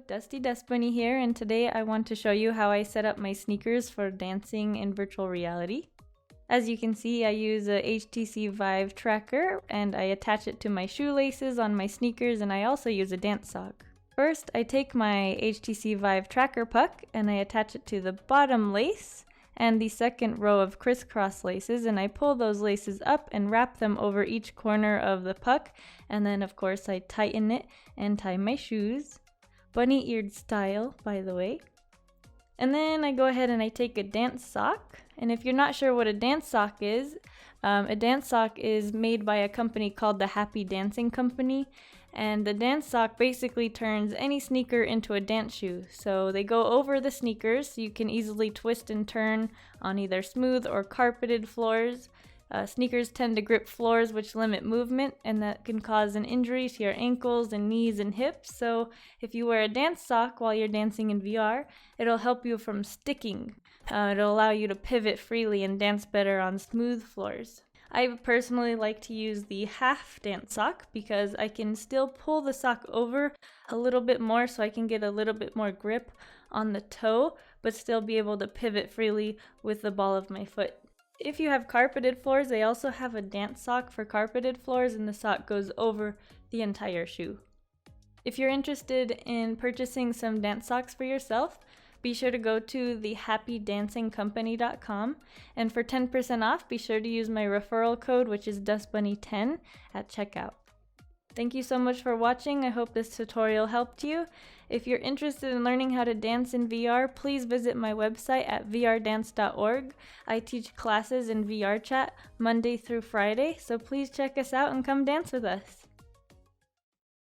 Dusty Dust Bunny here, and today I want to show you how I set up my sneakers for dancing in virtual reality. As you can see, I use a HTC Vive tracker and I attach it to my shoelaces on my sneakers, and I also use a dance sock. First, I take my HTC Vive tracker puck and I attach it to the bottom lace and the second row of crisscross laces, and I pull those laces up and wrap them over each corner of the puck, and then of course I tighten it and tie my shoes. Bunny-eared style, by the way. And then I go ahead and I take a dance sock. And if you're not sure what a dance sock is, a dance sock is made by a company called the Happy Dancing Company. And the dance sock basically turns any sneaker into a dance shoe. So they go over the sneakers so you can easily twist and turn on either smooth or carpeted floors. Sneakers tend to grip floors, which limit movement, and that can cause an injury to your ankles and knees and hips. So if you wear a dance sock while you're dancing in VR, it'll help you from sticking. It'll allow you to pivot freely and dance better on smooth floors. I personally like to use the half dance sock because I can still pull the sock over a little bit more so I can get a little bit more grip on the toe, but still be able to pivot freely with the ball of my foot. If you have carpeted floors, they also have a dance sock for carpeted floors, and the sock goes over the entire shoe. If you're interested in purchasing some dance socks for yourself, be sure to go to thehappydancingcompany.com, and for 10% off, be sure to use my referral code, which is DustBunny10 at checkout. Thank you so much for watching. I hope this tutorial helped you. If you're interested in learning how to dance in VR, please visit my website at VRDance.org. I teach classes in VRChat Monday through Friday, so please check us out and come dance with us.